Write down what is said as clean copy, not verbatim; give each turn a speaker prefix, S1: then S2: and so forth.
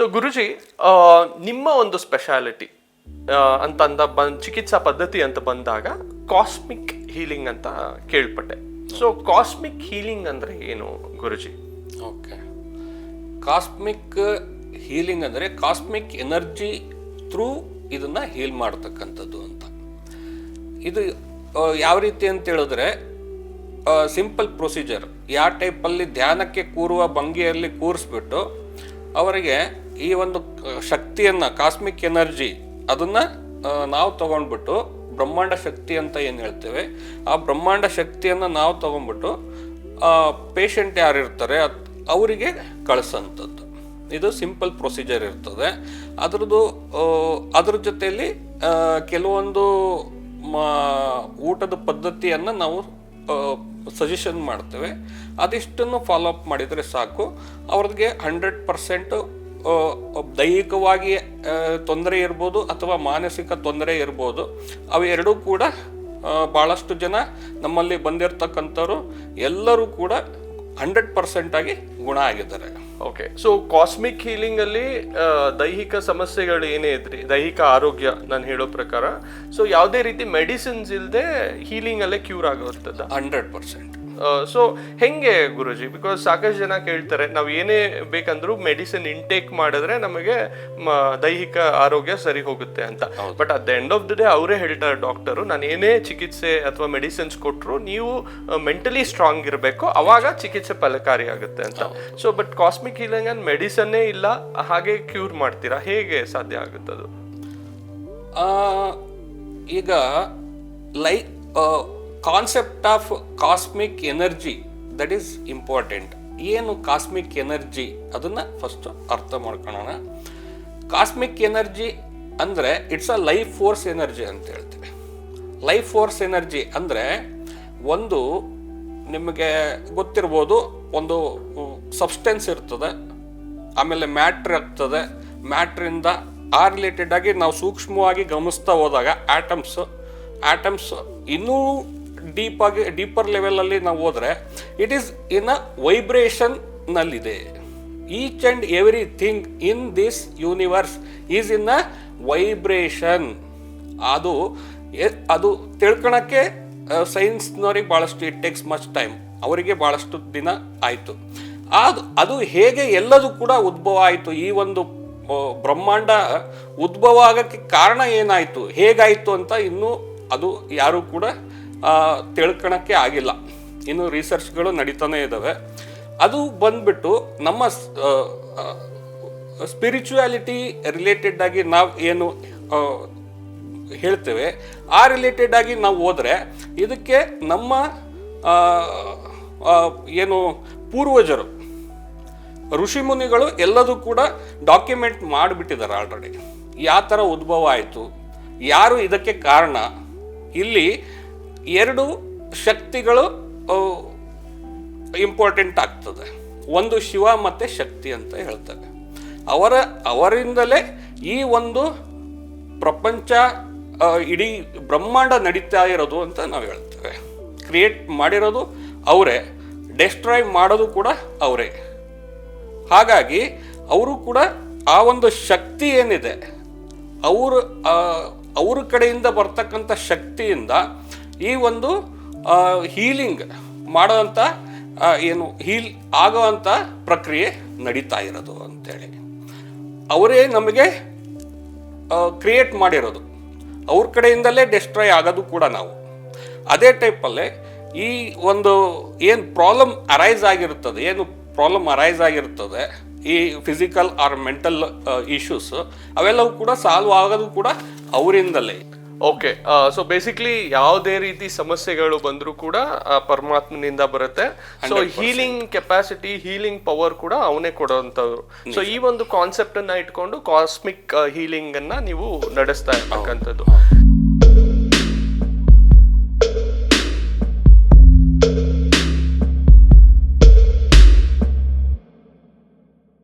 S1: So ಗುರುಜಿ, ನಿಮ್ಮ ಒಂದು speciality ಚಿಕಿತ್ಸಾ ಪದ್ಧತಿ ಅಂತ ಬಂದಾಗ ಕಾಸ್ಮಿಕ್ ಹೀಲಿಂಗ್ ಅಂತ ಕೇಳ್ಪಟ್ಟೆ. ಸೊ ಕಾಸ್ಮಿಕ್ ಹೀಲಿಂಗ್ ಅಂದ್ರೆ ಏನು ಗುರುಜಿ?
S2: ಓಕೆ, ಕಾಸ್ಮಿಕ್ ಹೀಲಿಂಗ್ ಅಂದರೆ ಕಾಸ್ಮಿಕ್ ಎನರ್ಜಿ ಥ್ರೂ ಇದನ್ನ ಹೀಲ್ ಮಾಡ್ತಕ್ಕಂಥದ್ದು ಅಂತ. ಇದು ಯಾವ ರೀತಿ ಅಂತ ಹೇಳಿದ್ರೆ ಸಿಂಪಲ್ ಪ್ರೊಸೀಜರ್. ಯಾವ ಟೈಪಲ್ಲಿ ಧ್ಯಾನಕ್ಕೆ ಕೂರುವ ಭಂಗಿಯಲ್ಲಿ ಕೂರಿಸ್ಬಿಟ್ಟು ಅವರಿಗೆ ಈ ಒಂದು ಶಕ್ತಿಯನ್ನು, ಕಾಸ್ಮಿಕ್ ಎನರ್ಜಿ ಅದನ್ನು ನಾವು ತಗೊಂಡ್ಬಿಟ್ಟು ಬ್ರಹ್ಮಾಂಡ ಶಕ್ತಿ ಅಂತ ಏನು ಹೇಳ್ತೇವೆ, ಆ ಬ್ರಹ್ಮಾಂಡ ಶಕ್ತಿಯನ್ನು ನಾವು ತಗೊಂಡ್ಬಿಟ್ಟು ಪೇಷಂಟ್ ಯಾರಿರ್ತಾರೆ ಅವರಿಗೆ ಕಳಿಸೋಂಥದ್ದು. ಇದು ಸಿಂಪಲ್ ಪ್ರೊಸೀಜರ್ ಇರ್ತದೆ. ಅದ್ರ ಜೊತೆಯಲ್ಲಿ ಕೆಲವೊಂದು ಊಟದ ಪದ್ಧತಿಯನ್ನು ನಾವು ಸಜೆಷನ್ ಮಾಡ್ತೇವೆ. ಅದಿಷ್ಟನ್ನು ಫಾಲೋ ಅಪ್ ಮಾಡಿದರೆ ಸಾಕು. ಅವ್ರಿಗೆ 100% ದೈಹಿಕವಾಗಿ ತೊಂದರೆ ಇರ್ಬೋದು ಅಥವಾ ಮಾನಸಿಕ ತೊಂದರೆ ಇರ್ಬೋದು. ಅವೆರಡೂ ಕೂಡ ಭಾಳಷ್ಟು ಜನ ನಮ್ಮಲ್ಲಿ ಬಂದಿರತಕ್ಕಂಥವ್ರು ಎಲ್ಲರೂ ಕೂಡ 100% ಆಗಿ ಗುಣ ಆಗಿದ್ದಾರೆ.
S1: ಓಕೆ, ಸೊ ಕಾಸ್ಮಿಕ್ ಹೀಲಿಂಗ್ ಅಲ್ಲಿ ದೈಹಿಕ ಸಮಸ್ಯೆಗಳು ಏನೇ ಇದ್ರಿ, ದೈಹಿಕ ಆರೋಗ್ಯ ನಾನು ಹೇಳೋ ಪ್ರಕಾರ, ಸೊ ಯಾವುದೇ ರೀತಿ ಮೆಡಿಸಿನ್ಸ್ ಇಲ್ಲದೆ ಹೀಲಿಂಗ್ ಅಲ್ಲೇ ಕ್ಯೂರ್ ಆಗುತ್ತದೆ
S2: 100%.
S1: ಸೊ ಹೆಂಗೆ ಗುರುಜಿ? ಬಿಕಾಸ್ ಸಾಕಷ್ಟು ಜನ ಕೇಳ್ತಾರೆ, ನಾವು ಏನೇ ಬೇಕಂದ್ರೂ ಮೆಡಿಸಿನ್ ಇಂಟೇಕ್ ಮಾಡಿದ್ರೆ ನಮಗೆ ದೈಹಿಕ ಆರೋಗ್ಯ ಸರಿ ಹೋಗುತ್ತೆ ಅಂತ. But at the end of the day ಅವರೇ ಹೇಳ್ತಾರೆ ಡಾಕ್ಟರು, ನಾನು ಏನೇ ಚಿಕಿತ್ಸೆ ಅಥವಾ ಮೆಡಿಸಿನ್ಸ್ ಕೊಟ್ಟರು ನೀವು ಮೆಂಟಲಿ ಸ್ಟ್ರಾಂಗ್ ಇರಬೇಕು, ಅವಾಗ ಚಿಕಿತ್ಸೆ ಫಲಕಾರಿ ಆಗುತ್ತೆ ಅಂತ. So but cosmic healing and ಮೆಡಿಸನ್ನೇ ಇಲ್ಲ, ಹಾಗೆ ಕ್ಯೂರ್ ಮಾಡ್ತೀರಾ, ಹೇಗೆ ಸಾಧ್ಯ ಆಗುತ್ತದು?
S2: ಈಗ concept of cosmic energy that is important. ಏನು ಕಾಸ್ಮಿಕ್ ಎನರ್ಜಿ ಅದನ್ನು ಫಸ್ಟ್ ಅರ್ಥ ಮಾಡ್ಕೊಳ್ಳೋಣ. ಕಾಸ್ಮಿಕ್ ಎನರ್ಜಿ ಅಂದರೆ it's a life force energy ಅಂತ ಹೇಳ್ತೀವಿ. ಲೈಫ್ ಫೋರ್ಸ್ ಎನರ್ಜಿ ಅಂದರೆ ಒಂದು ನಿಮಗೆ ಗೊತ್ತಿರ್ಬೋದು, ಒಂದು ಸಬ್ಸ್ಟೆನ್ಸ್ ಇರ್ತದೆ, ಆಮೇಲೆ ಮ್ಯಾಟ್ರ್ ಆಗ್ತದೆ. ಮ್ಯಾಟ್ರಿಂದ ಆ ರಿಲೇಟೆಡ್ ಆಗಿ ನಾವು ಸೂಕ್ಷ್ಮವಾಗಿ ಗಮನಿಸ್ತಾ ಹೋದಾಗ ಆಟಮ್ಸ್ ಇನ್ನೂ ಡೀಪರ್ ಲೆವೆಲಲ್ಲಿ ನಾವು ಹೋದರೆ ಇಟ್ ಈಸ್ ಇನ್ ಅ ವೈಬ್ರೇಷನ್ನಲ್ಲಿದೆ. Each and everything in this universe is in a vibration. ಅದು ತಿಳ್ಕೊಳಕ್ಕೆ ಸೈನ್ಸ್ನವ್ರಿಗೆ ಭಾಳಷ್ಟು ಇಟ್ ಟೇಕ್ಸ್ ಮಚ್ ಟೈಮ್, ಅವರಿಗೆ ಭಾಳಷ್ಟು ದಿನ ಆಯಿತು. ಅದು ಹೇಗೆ ಎಲ್ಲದೂ ಕೂಡ ಉದ್ಭವ ಆಯಿತು, ಈ ಒಂದು ಬ್ರಹ್ಮಾಂಡ ಉದ್ಭವ ಆಗೋಕ್ಕೆ ಕಾರಣ ಏನಾಯಿತು, ಹೇಗಾಯಿತು ಅಂತ ಇನ್ನೂ ಅದು ಯಾರೂ ಕೂಡ ತಿಳ್ಕೊಳಕ್ಕೆ ಆಗಿಲ್ಲ. ಇನ್ನು ರಿಸರ್ಚ್ಗಳು ನಡೀತಾನೆ ಇದ್ದಾವೆ. ಅದು ಬಂದ್ಬಿಟ್ಟು ನಮ್ಮ ಸ್ಪಿರಿಚುಯಾಲಿಟಿ ರಿಲೇಟೆಡ್ ಆಗಿ ನಾವು ಏನು ಹೇಳ್ತೇವೆ ಆ ರಿಲೇಟೆಡ್ ಆಗಿ ನಾವು ಹೋದರೆ ಇದಕ್ಕೆ ನಮ್ಮ ಏನು ಪೂರ್ವಜರು ಋಷಿಮುನಿಗಳು ಎಲ್ಲದೂ ಕೂಡ ಡಾಕ್ಯುಮೆಂಟ್ ಮಾಡಿಬಿಟ್ಟಿದ್ದಾರೆ ಆಲ್ರೆಡಿ. ಯಾವ ಥರ ಉದ್ಭವ ಆಯಿತು, ಯಾರು ಇದಕ್ಕೆ ಕಾರಣ. ಇಲ್ಲಿ 2 ಶಕ್ತಿಗಳು ಇಂಪಾರ್ಟೆಂಟ್ ಆಗ್ತದೆ. ಒಂದು ಶಿವ ಮತ್ತು ಶಕ್ತಿ ಅಂತ ಹೇಳ್ತಾರೆ. ಅವರಿಂದಲೇ ಈ ಒಂದು ಪ್ರಪಂಚ, ಇಡೀ ಬ್ರಹ್ಮಾಂಡ ನಡೀತಾ ಇರೋದು ಅಂತ ನಾವು ಹೇಳ್ತೇವೆ. ಕ್ರಿಯೇಟ್ ಮಾಡಿರೋದು ಅವರೇ, ಡೆಸ್ಟ್ರಾಯ್ ಮಾಡೋದು ಕೂಡ ಅವರೇ. ಹಾಗಾಗಿ ಅವರು ಕೂಡ ಆ ಒಂದು ಶಕ್ತಿ ಏನಿದೆ ಅವ್ರ ಕಡೆಯಿಂದ ಬರ್ತಕ್ಕಂಥ ಶಕ್ತಿಯಿಂದ ಈ ಒಂದು ಹೀಲಿಂಗ್ ಮಾಡೋವಂಥ ಏನು ಹೀಲ್ ಆಗೋವಂಥ ಪ್ರಕ್ರಿಯೆ ನಡೀತಾ ಇರೋದು ಅಂತೇಳಿ. ಅವರೇ ನಮಗೆ ಕ್ರಿಯೇಟ್ ಮಾಡಿರೋದು, ಅವ್ರ ಕಡೆಯಿಂದಲೇ ಡೆಸ್ಟ್ರಾಯ್ ಆಗೋದು ಕೂಡ ನಾವು. ಅದೇ ಟೈಪಲ್ಲೇ ಈ ಒಂದು ಏನು ಪ್ರಾಬ್ಲಮ್ ಅರೈಸ್ ಆಗಿರ್ತದೆ ಈ ಫಿಸಿಕಲ್ ಆರ್ ಮೆಂಟಲ್ ಇಶ್ಯೂಸ್, ಅವೆಲ್ಲವೂ ಕೂಡ ಸಾಲ್ವ್ ಆಗೋದು ಕೂಡ ಅವರಿಂದಲೇ.
S1: ಓಕೆ, ಸೊ ಬೇಸಿಕ್ಲಿ ಯಾವುದೇ ರೀತಿ ಸಮಸ್ಯೆಗಳು ಬಂದರೂ ಕೂಡ ಪರಮಾತ್ಮನಿಂದ ಬರುತ್ತೆ. So healing capacity, healing power ಕೂಡ ಅವನೇ ಕೊಡುವಂಥವ್ರು. ಸೊ ಈ ಒಂದು ಕಾನ್ಸೆಪ್ಟ್ ಅನ್ನ ಇಟ್ಕೊಂಡು ಕಾಸ್ಮಿಕ್ ಹೀಲಿಂಗ್ ಅನ್ನ ನೀವು ನಡೆಸ್ತಾ ಇರ್ತಕ್ಕಂಥದ್ದು.